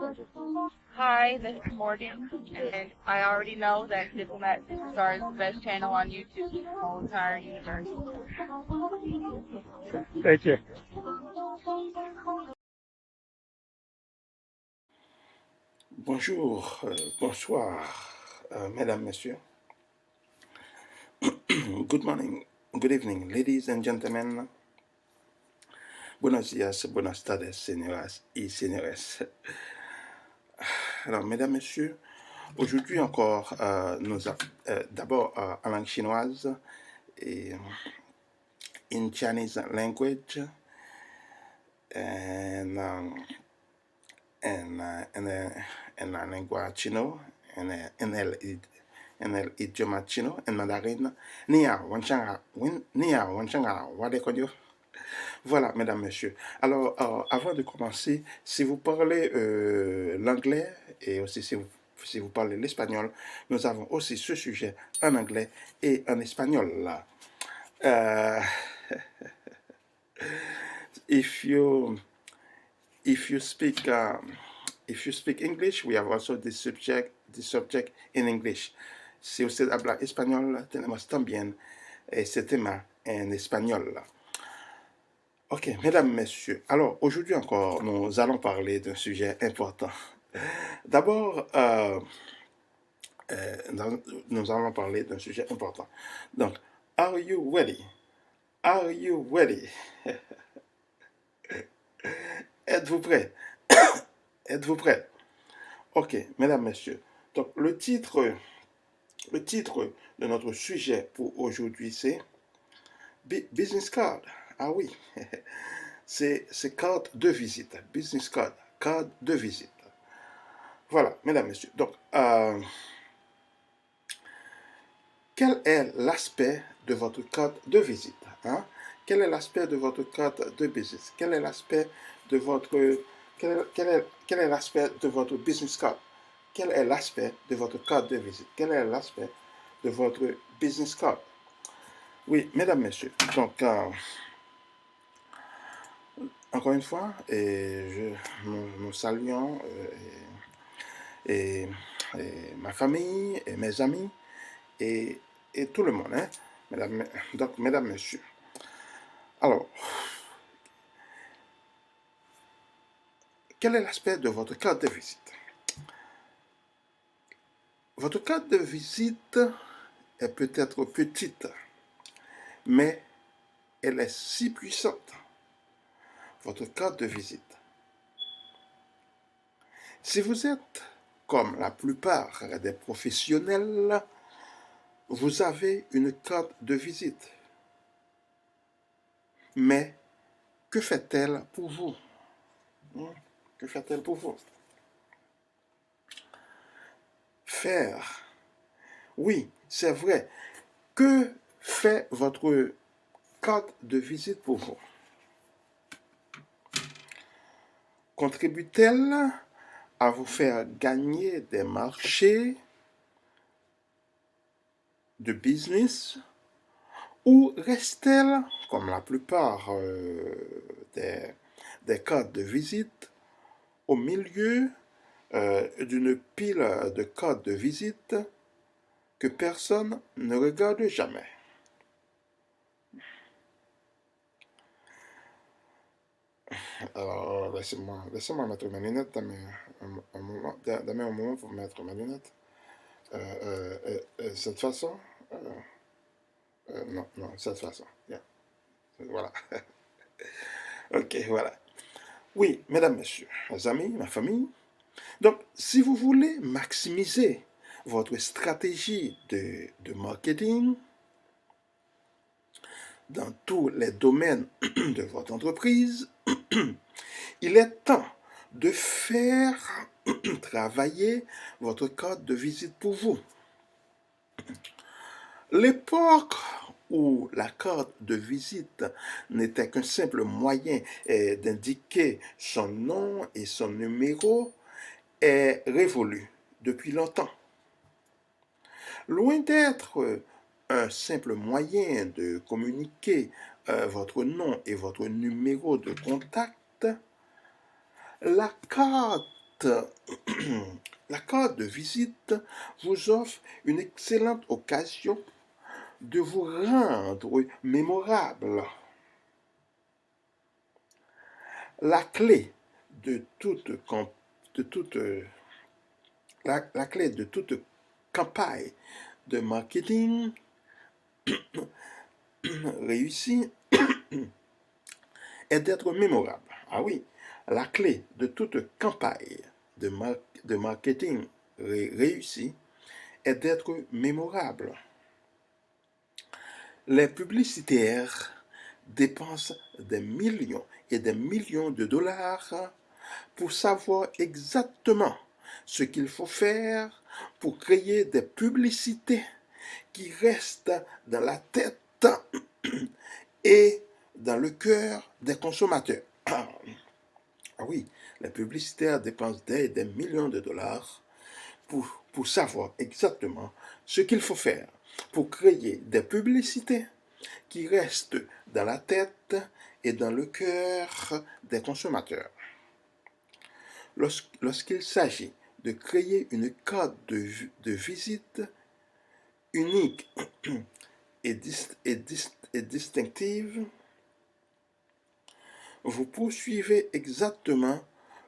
Hi, this is Morgan, and I already know that Diplomat Superstar is the best channel on YouTube in the whole entire universe. Thank you. Bonjour, bonsoir, mesdames, messieurs. Good morning, good evening, ladies and gentlemen. Buenos días, buenas tardes, señoras y señores. Alors, mesdames, messieurs, aujourd'hui encore, d'abord en langue chinoise et in Chinese language and en la lengua chino, en el idioma chino, en mandarin. Ni hao, wan chang hao, wa de konyo. Voilà, mesdames, messieurs. Alors, avant de commencer, si vous parlez l'anglais et aussi si vous parlez l'espagnol, nous avons aussi ce sujet en anglais et en espagnol. Uh, if you speak English, we have also this subject in English. Si usted habla español, tenemos también este tema en español. Ok, mesdames, messieurs, alors aujourd'hui encore, nous allons parler d'un sujet important. D'abord, nous allons parler d'un sujet important. Donc, are you ready? Are you ready? Êtes-vous prêts? Êtes-vous prêts? Ok, mesdames, messieurs. Donc, le titre de notre sujet pour aujourd'hui, c'est Business Card. Ah oui, c'est carte de visite. Business Card, carte de visite. Voilà, mesdames, messieurs. Donc, quel est l'aspect de votre carte de visite? Hein? Quel est l'aspect de votre carte de business? Quel est l'aspect de votre quel est l'aspect de votre business card? Quel est l'aspect de votre carte de visite? Quel est l'aspect de votre business card? Oui, mesdames, messieurs. Donc, encore une fois, nous saluons ma famille et mes amis et tout le monde. Hein? Mesdames, messieurs. Alors, quel est l'aspect de votre carte de visite? Votre carte de visite est peut-être petite, mais elle est si puissante. Votre carte de visite. Si vous êtes comme la plupart des professionnels, vous avez une carte de visite. Mais que fait-elle pour vous? Que fait-elle pour vous? Faire. Oui, c'est vrai. Que fait votre carte de visite pour vous? Contribue-t-elle à vous faire gagner des marchés de business ou reste-t-elle, comme la plupart des cartes de visite, au milieu d'une pile de cartes de visite que personne ne regarde jamais? Alors, laissez-moi mettre mes lunettes. Donnez un moment pour mettre mes lunettes. Cette façon? Non, cette façon. Yeah. Voilà. Ok, voilà. Oui, mesdames, messieurs, mes amis, ma famille. Donc, si vous voulez maximiser votre stratégie de marketing dans tous les domaines de votre entreprise, il est temps de faire travailler votre carte de visite pour vous. L'époque où la carte de visite n'était qu'un simple moyen d'indiquer son nom et son numéro est révolue depuis longtemps. Loin d'être un simple moyen de communiquer votre nom et votre numéro de contact, la carte la carte de visite vous offre une excellente occasion de vous rendre mémorable. La clé de toute, de toute, la clé de toute campagne de marketing réussie est d'être mémorable. Ah oui, la clé de toute campagne de marketing réussie est d'être mémorable. Les publicitaires dépensent des millions et des millions de dollars pour savoir exactement ce qu'il faut faire pour créer des publicités qui restent dans la tête et dans le cœur des consommateurs. Ah oui, les publicitaires dépensent des millions de dollars pour savoir exactement ce qu'il faut faire pour créer des publicités qui restent dans la tête et dans le cœur des consommateurs. Lorsqu'il s'agit de créer une carte de visite unique et distinctive, vous poursuivez exactement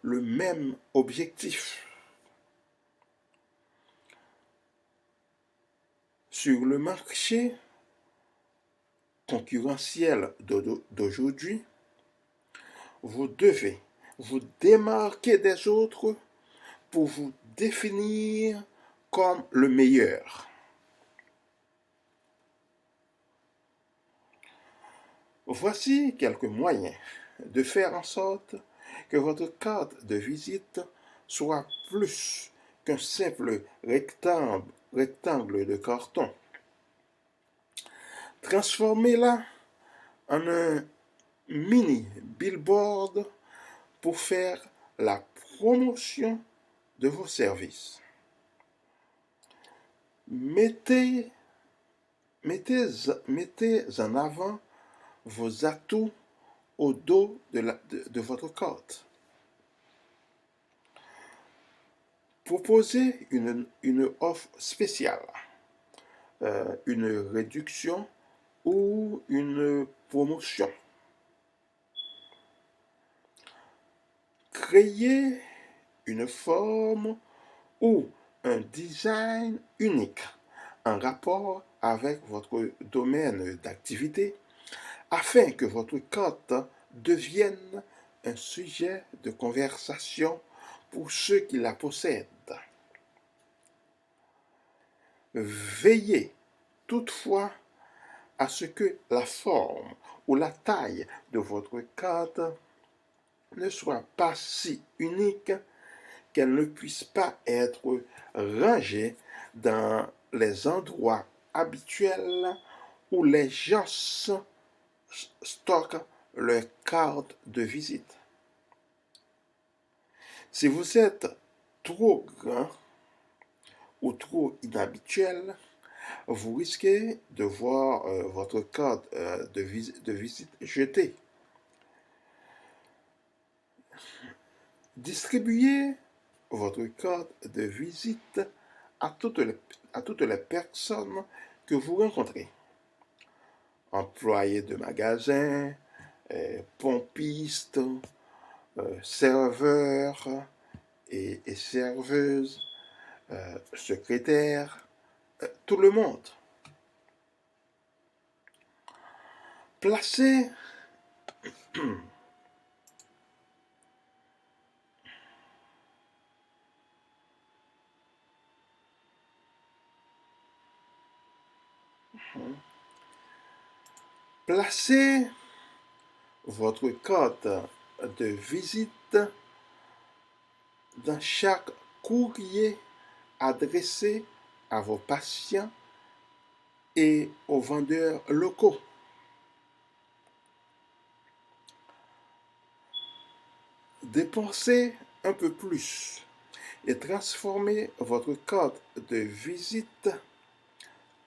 le même objectif. Sur le marché concurrentiel d'aujourd'hui, vous devez vous démarquer des autres pour vous définir comme le meilleur. Voici quelques moyens de faire en sorte que votre carte de visite soit plus qu'un simple rectangle de carton. Transformez-la en un mini billboard pour faire la promotion de vos services. Mettez en avant vos atouts au dos de votre carte. Proposez une offre spéciale, une réduction ou une promotion. Créez une forme ou un design unique en rapport avec votre domaine d'activité afin que votre carte devienne un sujet de conversation pour ceux qui la possèdent. Veillez toutefois à ce que la forme ou la taille de votre carte ne soit pas si unique qu'elle ne puisse pas être rangée dans les endroits habituels où les gens stockent leurs cartes de visite. Si vous êtes trop grand ou trop inhabituel, vous risquez de voir votre carte de visite jetée. Distribuez votre carte de visite à toutes les personnes que vous rencontrez. Employés de magasins, pompistes, serveurs et serveuses, secrétaires, tout le monde. Placez Placez votre carte de visite dans chaque courrier adressé à vos patients et aux vendeurs locaux. Dépensez un peu plus et transformez votre carte de visite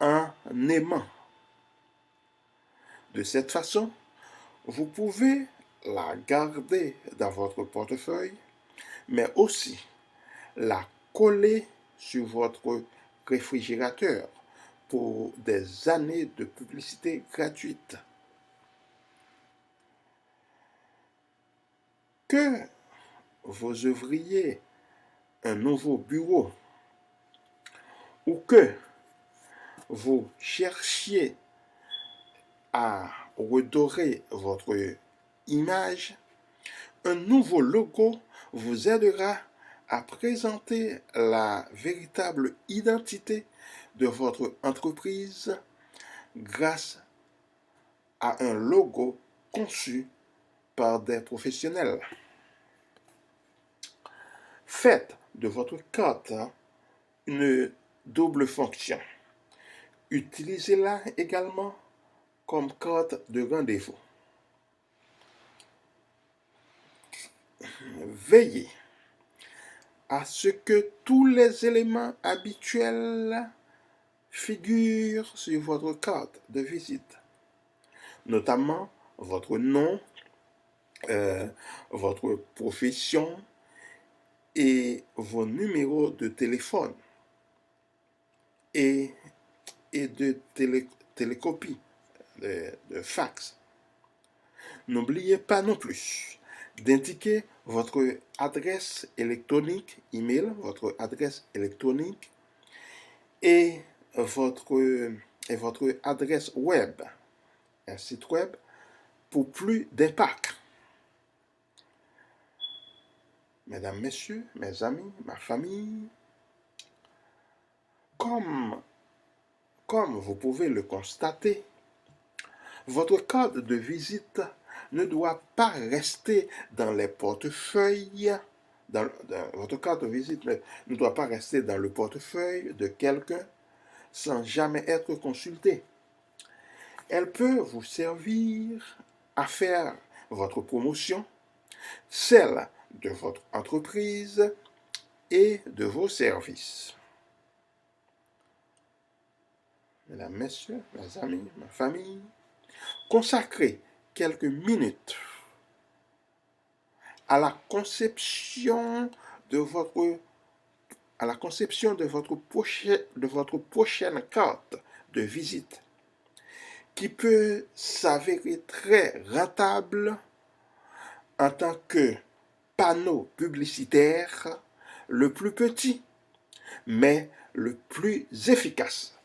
en aimant. De cette façon, vous pouvez la garder dans votre portefeuille, mais aussi la coller sur votre réfrigérateur pour des années de publicité gratuite. Que vous ouvriez un nouveau bureau ou que vous cherchiez à redorer votre image, un nouveau logo vous aidera à présenter la véritable identité de votre entreprise grâce à un logo conçu par des professionnels. Faites de votre carte une double fonction. Utilisez-la également comme carte de rendez-vous. Veillez à ce que tous les éléments habituels figurent sur votre carte de visite, notamment votre nom, votre profession et vos numéros de téléphone et de télécopie, de fax. N'oubliez pas non plus d'indiquer votre adresse électronique, email, votre adresse électronique et votre adresse web, un site web, pour plus d'impact. Mesdames, Messieurs, mes amis, ma famille, comme vous pouvez le constater, votre carte de visite ne doit pas rester dans les portefeuilles. Votre carte de visite ne doit pas rester dans le portefeuille de quelqu'un sans jamais être consultée. Elle peut vous servir à faire votre promotion, celle de votre entreprise et de vos services. Mesdames, Messieurs, mes amis, ma famille, consacrez quelques minutes à la conception de votre prochaine carte de visite, qui peut s'avérer très rentable en tant que panneau publicitaire le plus petit, mais le plus efficace.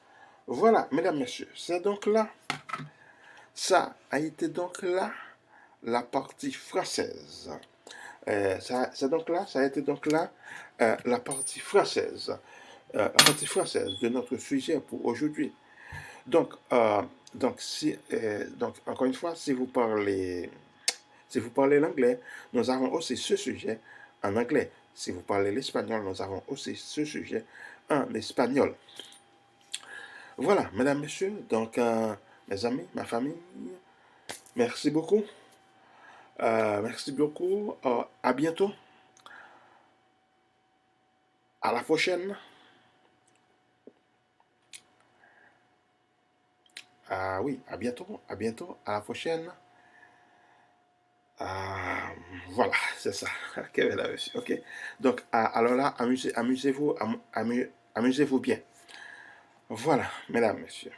Voilà, mesdames, messieurs, c'est donc là, ça a été donc là la partie française. Ça a été donc là la partie française de notre sujet pour aujourd'hui. Donc, encore une fois, si vous parlez l'anglais, nous avons aussi ce sujet en anglais. Si vous parlez l'espagnol, nous avons aussi ce sujet en espagnol. Voilà, mesdames, messieurs, donc mes amis, ma famille, merci beaucoup. Merci beaucoup. À bientôt. À la prochaine. Oui, à bientôt. À bientôt. À la prochaine. Voilà, c'est ça. Ok. Donc, alors là, amusez-vous bien. Voilà, mesdames, messieurs.